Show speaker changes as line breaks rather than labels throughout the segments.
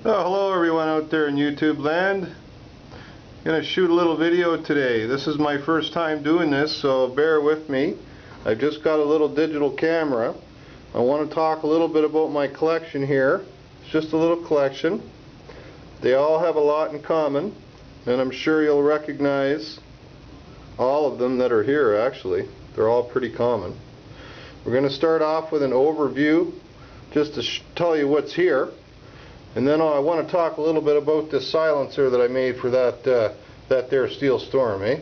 Oh, hello everyone out there in YouTube land. I'm going to shoot a little video today. This is my first time doing this, so bear with me. I've just got a little digital camera. I want to talk a little bit about my collection here. It's just a little collection. They all have a lot in common, and I'm sure you'll recognize all of them that are here. Actually, they're all pretty common. We're going to start off with an overview just to tell you what's here. And then I want to talk a little bit about this silencer that I made for that there Steel Storm, eh?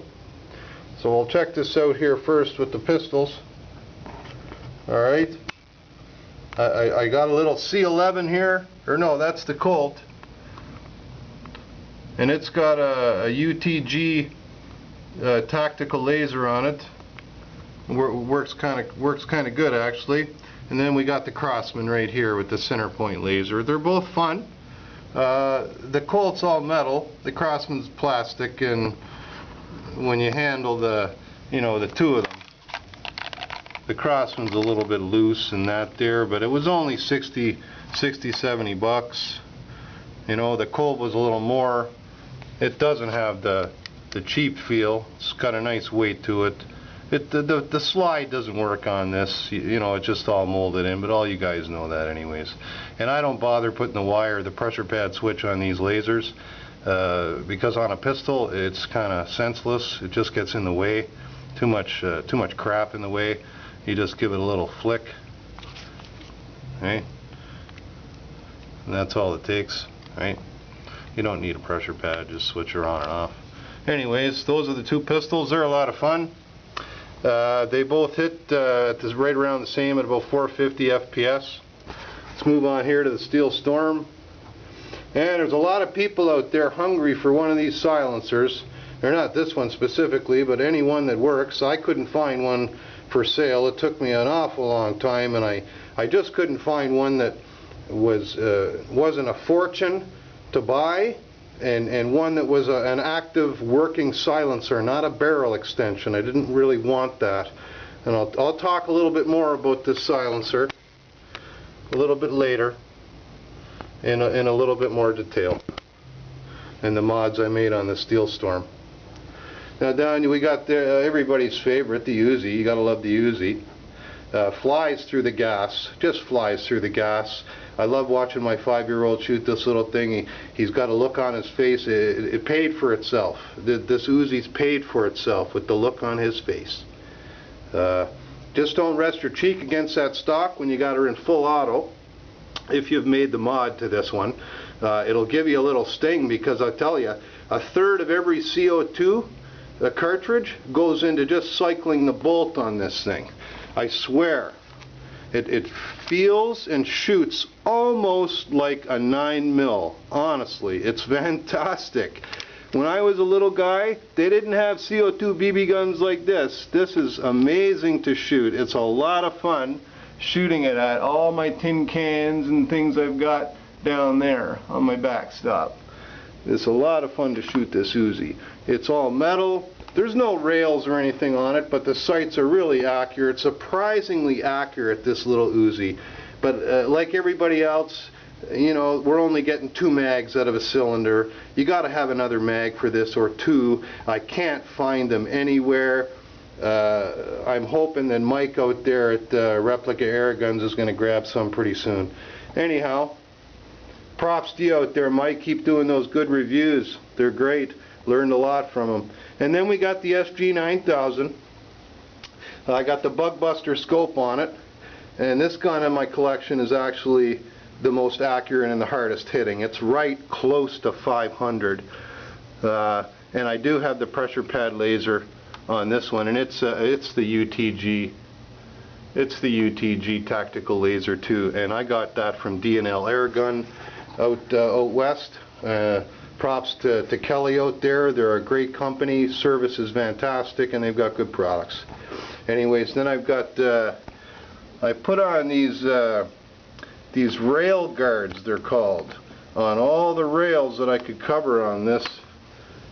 So we'll check this out here first with the pistols. Alright. I got a little C11 here. Or no, that's the Colt. And it's got a UTG tactical laser on it. Works kind of good actually. And then we got the Crosman right here with the center point laser. They're both fun. The Colt's all metal, the Crosman's plastic, and when you handle the two of them, the Crosman's a little bit loose and that there, but it was only 60, 70 bucks. You know, the Colt was a little more. It doesn't have the cheap feel. It's got a nice weight to it. The slide doesn't work on this, you know, it's just all molded in, but all you guys know that anyways. And I don't bother putting the pressure pad switch on these lasers because on a pistol it's kind of senseless. It just gets in the way, too much crap in the way. You just give it a little flick, right? And that's all it takes, right? You don't need a pressure pad, just switch her on and off. Anyways, those are the two pistols. They're a lot of fun. They both hit right around the same at about 450 FPS. Let's move on here to the Steel Storm. And there's a lot of people out there hungry for one of these silencers. They're not this one specifically, but any one that works. I couldn't find one for sale. It took me an awful long time, and I just couldn't find one that wasn't a fortune to buy. And one that was an active working silencer, not a barrel extension. I didn't really want that. And I'll talk a little bit more about this silencer a little bit later in a little bit more detail, and the mods I made on the Steel Storm. Now down we got everybody's favorite, the Uzi. You gotta love the Uzi. Flies through the gas, just flies through the gas. I love watching my 5-year-old shoot this little thing. He's got a look on his face. It paid for itself. This Uzi's paid for itself with the look on his face. Just don't rest your cheek against that stock when you got her in full auto. If you've made the mod to this one, it'll give you a little sting, because I tell you, a third of every CO2 cartridge goes into just cycling the bolt on this thing. I swear. It feels and shoots almost like a 9mm. Honestly, it's fantastic. When I was a little guy, they didn't have CO2 BB guns like this. This is amazing to shoot. It's a lot of fun shooting it at all my tin cans and things I've got down there on my backstop. It's a lot of fun to shoot this Uzi. It's all metal. There's no rails or anything on it, but the sights are really accurate, surprisingly accurate, this little Uzi. But like everybody else, you know, we're only getting 2 mags out of a cylinder. You got to have another mag for this, or 2. I can't find them anywhere. I'm hoping that Mike out there at Replica Air Guns is going to grab some pretty soon. Anyhow, props to you out there, Mike. Keep doing those good reviews. They're great. Learned a lot from them. And then we got the SG-9000. I got the Bugbuster scope on it, and this gun in my collection is actually the most accurate and the hardest hitting. It's right close to 500, and I do have the pressure pad laser on this one, and it's the UTG. It's the UTG tactical laser too, and I got that from D&L Air Gun out west. Props to Kelly out there. They're a great company. Service is fantastic, and they've got good products. Anyways, then I've got I put on these rail guards, they're called, on all the rails that I could cover on the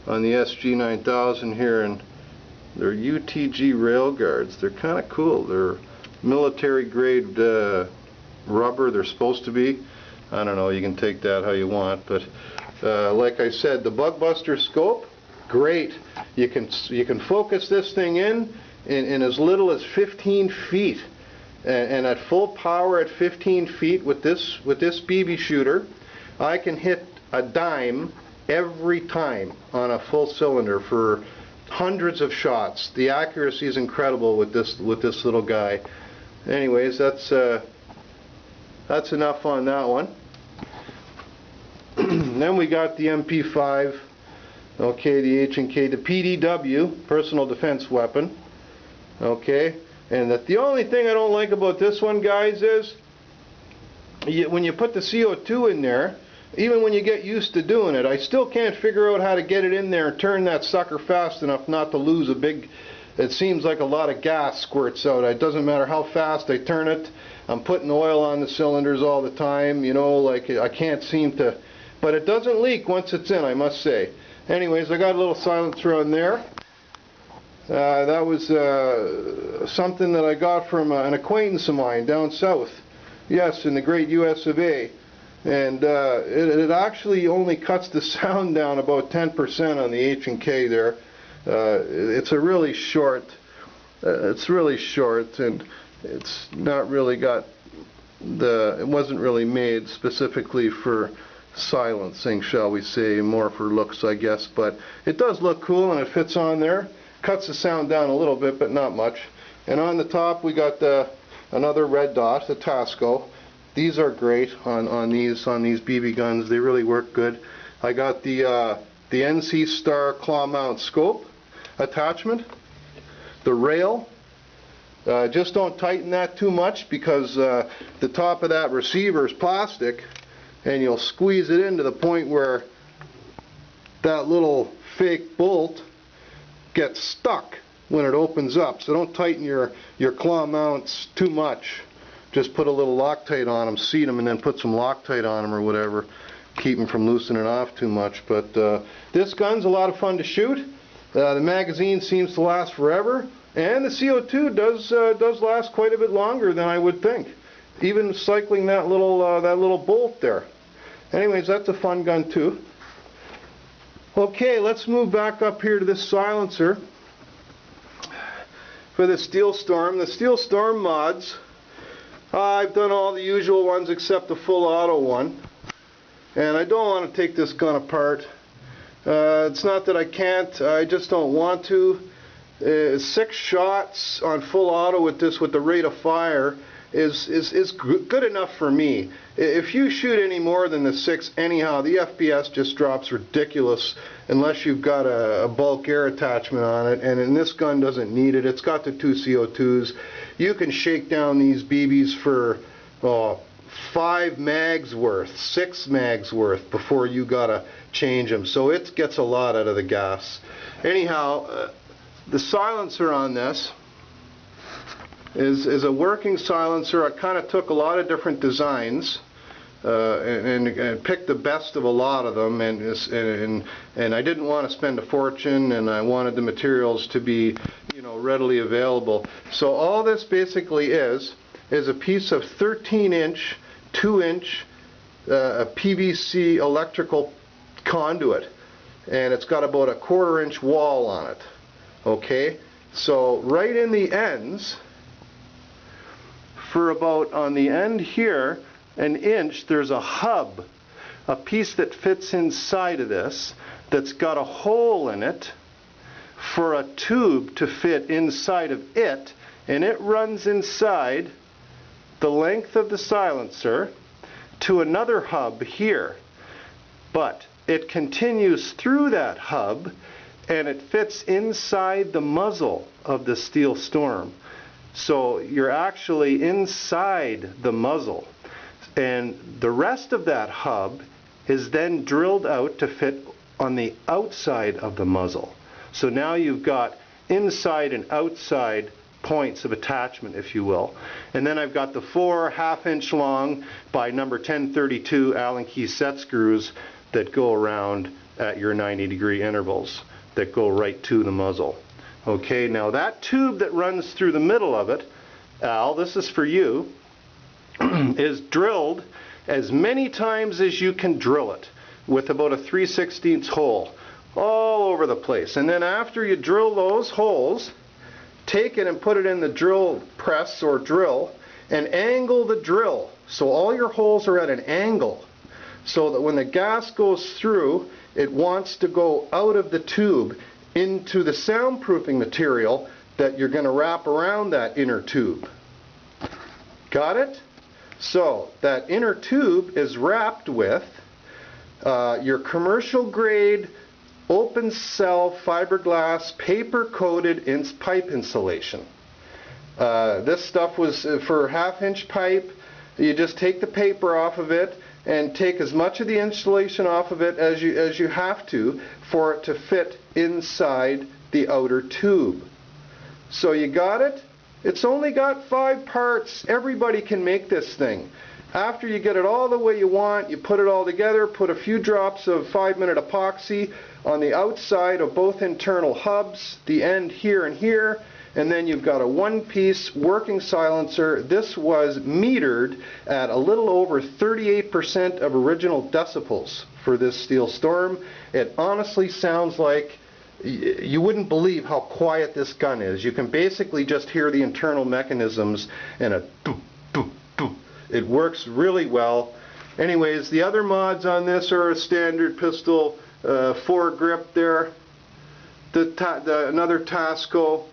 SG-9000 here, and they're UTG rail guards. They're kind of cool. They're military grade rubber. They're supposed to be. I don't know, you can take that how you want, but like I said, the Bug Buster scope, great. You can focus this thing in as little as 15 feet. And at full power at 15 feet with this BB shooter, I can hit a dime every time on a full cylinder for hundreds of shots. The accuracy is incredible with this little guy. Anyways, that's enough on that one. Then we got the MP5, okay, the H&K, the PDW, personal defense weapon, okay. And the only thing I don't like about this one, guys, is when you put the CO2 in there, even when you get used to doing it, I still can't figure out how to get it in there and turn that sucker fast enough not to lose a big, it seems like a lot of gas squirts out. It doesn't matter how fast I turn it. I'm putting oil on the cylinders all the time, you know, like I can't seem to, but it doesn't leak once it's in, I must say. Anyways, I got a little silencer on there. That was something that I got from an acquaintance of mine down south. Yes, in the great US of A. And it actually only cuts the sound down about 10% on the H&K there. It's a really short, and it's not really got it wasn't really made specifically for silencing, shall we say, more for looks, I guess. But it does look cool and it fits on there. Cuts the sound down a little bit, but not much. And on the top we got another red dot, the Tasco. These are great on these BB guns. They really work good. I got the NC Star claw mount scope attachment. The rail. Just don't tighten that too much, because the top of that receiver is plastic, and you'll squeeze it in to the point where that little fake bolt gets stuck when it opens up. So don't tighten your claw mounts too much. Just put a little Loctite on them, seat them, and then put some Loctite on them or whatever. Keep them from loosening off too much. But this gun's a lot of fun to shoot. The magazine seems to last forever, and the CO2 does last quite a bit longer than I would think. Even cycling that little bolt there. Anyways, that's a fun gun too. Okay, let's move back up here to this silencer for the Steel Storm. The Steel Storm mods, I've done all the usual ones except the full auto one. And I don't want to take this gun apart. It's not that I can't, I just don't want to. 6 shots on full auto with this, with the rate of fire, is good enough for me. If you shoot any more than the 6 anyhow, the FPS just drops ridiculous unless you've got a bulk air attachment on it, and this gun doesn't need it. It's got the 2 CO2s. You can shake down these BBs for 5 mags worth, 6 mags worth before you gotta change them. So it gets a lot out of the gas. Anyhow, the silencer on this is a working silencer. I kind of took a lot of different designs and picked the best of a lot of them, and I didn't want to spend a fortune, and I wanted the materials to be, you know, readily available. So all this basically is a piece of 13-inch, 2-inch PVC electrical conduit, and it's got about a 1/4-inch wall on it. Okay, so right in the ends, for about on the end here, 1 inch, there's a hub, a piece that fits inside of this, that's got a hole in it for a tube to fit inside of it, and it runs inside the length of the silencer to another hub here. But it continues through that hub, and it fits inside the muzzle of the Steel Storm. So you're actually inside the muzzle, and the rest of that hub is then drilled out to fit on the outside of the muzzle. So now you've got inside and outside points of attachment, if you will. And then I've got the 4 1/2-inch long by number 1032 Allen key set screws that go around at your 90-degree intervals that go right to the muzzle. Okay, now that tube that runs through the middle of it, Al, this is for you. is drilled as many times as you can drill it with about a 3/16 hole all over the place. And then after you drill those holes, take it and put it in the drill press or drill and angle the drill so all your holes are at an angle, so that when the gas goes through, it wants to go out of the tube into the soundproofing material that you're going to wrap around that inner tube. Got it? So that inner tube is wrapped with your commercial grade open cell fiberglass paper coated pipe insulation. This stuff was for 1/2-inch pipe. You just take the paper off of it and take as much of the insulation off of it as you have to for it to fit inside the outer tube. So you got it? It's only got 5 parts. Everybody can make this thing. After you get it all the way you want, you put it all together, put a few drops of 5-minute epoxy on the outside of both internal hubs, the end here and here, and then you've got a one-piece working silencer. This was metered at a little over 38% of original decibels for this Steel Storm. It honestly sounds like you wouldn't believe how quiet this gun is. You can basically just hear the internal mechanisms and a doo, doo, doo. It works really well. Anyways, the other mods on this are a standard pistol foregrip there, another Tasco,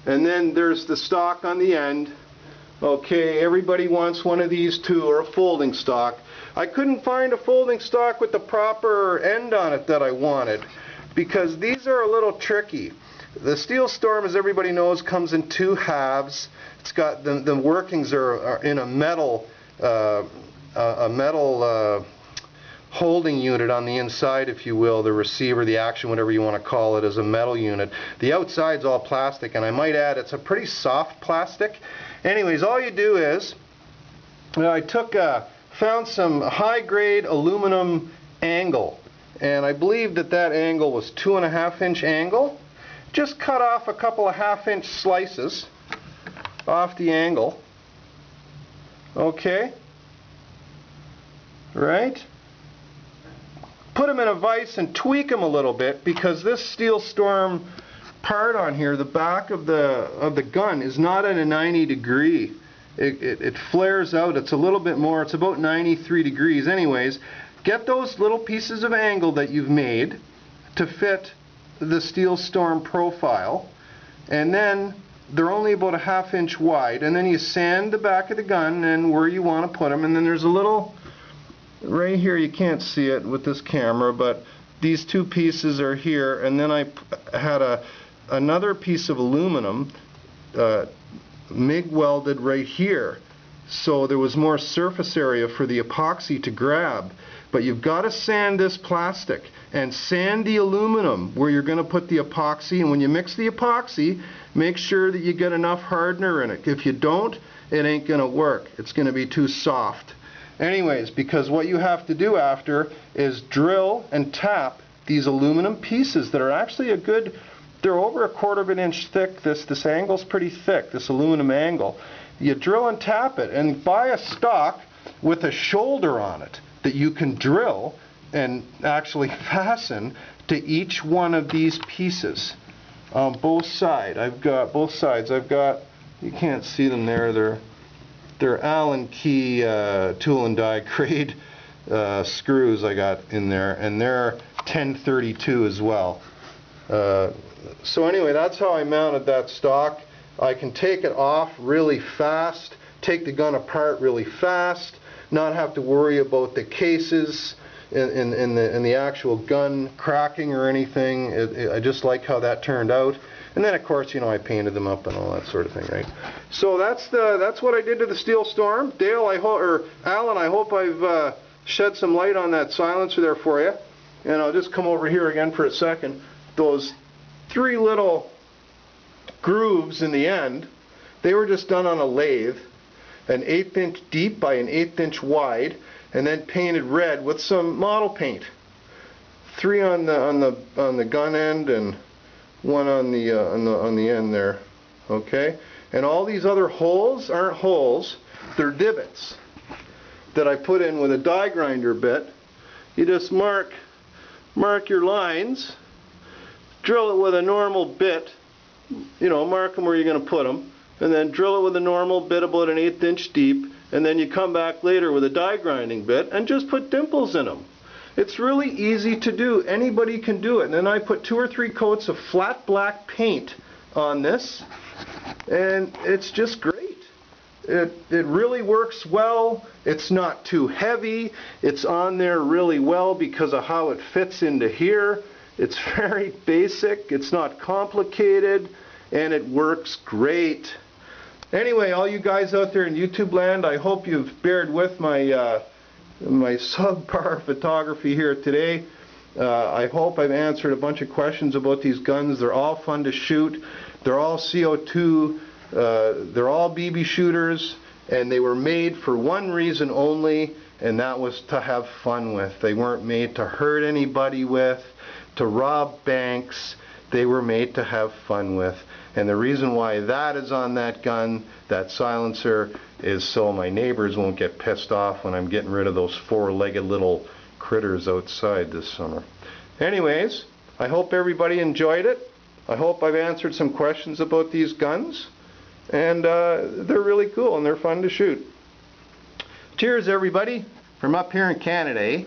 and then there's the stock on the end. Okay, everybody wants one of these too, or a folding stock. I couldn't find a folding stock with the proper end on it that I wanted, because these are a little tricky. The Steel Storm, as everybody knows, comes in 2 halves. It's got the workings are in a metal holding unit on the inside, if you will. The receiver, the action, whatever you want to call it, is a metal unit. The outside's all plastic, and I might add, it's a pretty soft plastic. Anyways, all you do is, I found some high-grade aluminum angle, and I believe that angle was 2.5-inch angle. Just cut off a couple of 1/2-inch slices off the angle. Okay, right? Put them in a vise and tweak them a little bit, because this Steel Storm part on here, the back of the gun, is not at a 90 degree. It flares out. It's a little bit more. It's about 93 degrees. Anyways, get those little pieces of angle that you've made to fit the Steel Storm profile, and then they're only about a 1/2-inch wide, and then you sand the back of the gun and where you want to put them, and then there's a little right here, you can't see it with this camera, but these 2 pieces are here, and then I had another piece of aluminum MIG welded right here, so there was more surface area for the epoxy to grab. But you've got to sand this plastic and sand the aluminum where you're going to put the epoxy, and when you mix the epoxy, make sure that you get enough hardener in it. If you don't, it ain't going to work. It's going to be too soft. Anyways, because what you have to do after is drill and tap these aluminum pieces that are actually they're over a 1/4 of an inch thick. This angle's pretty thick, this aluminum angle. You drill and tap it, and buy a stock with a shoulder on it that you can drill and actually fasten to each one of these pieces on both sides. I've got, you can't see them there, they're Allen key tool and die grade screws I got in there, and they're 1032 as well. So anyway, that's how I mounted that stock. I can take it off really fast, take the gun apart really fast, not have to worry about the cases in the actual gun cracking or anything. I just like how that turned out. And then of course, you know, I painted them up and all that sort of thing, right? So that's what I did to the Steel Storm. Dale, Alan, I hope I've shed some light on that silencer there for you. And I'll just come over here again for a second. Those 3 little grooves in the end, they were just done on a lathe, an 1/8 inch deep by an 1/8 inch wide, and then painted red with some model paint. 3 on the gun end and 1 on the end there. Okay, And all these other holes aren't holes, they're divots that I put in with a die grinder bit. You just mark your lines, drill it with a normal bit, you know, mark them where you're going to put them, and then drill it with a normal bit about an 1/8 inch deep, and then you come back later with a die grinding bit and just put dimples in them. It's really easy to do. Anybody can do it. And then I put 2 or 3 coats of flat black paint on this, and it's just great. It really works well. It's not too heavy. It's on there really well because of how it fits into here. It's very basic. It's not complicated, and it works great. Anyway, all you guys out there in YouTube land, I hope you've bared with my my subpar photography here today. I hope I've answered a bunch of questions about these guns. They're all fun to shoot. They're all CO2. They're all BB shooters, and they were made for one reason only, and that was to have fun with. They weren't made to hurt anybody with, to rob banks. They were made to have fun with. And the reason why that is on that gun, that silencer, is so my neighbors won't get pissed off when I'm getting rid of those 4-legged little critters outside this summer. Anyways, I hope everybody enjoyed it. I hope I've answered some questions about these guns. And they're really cool and they're fun to shoot. Cheers, everybody, from up here in Canada, eh?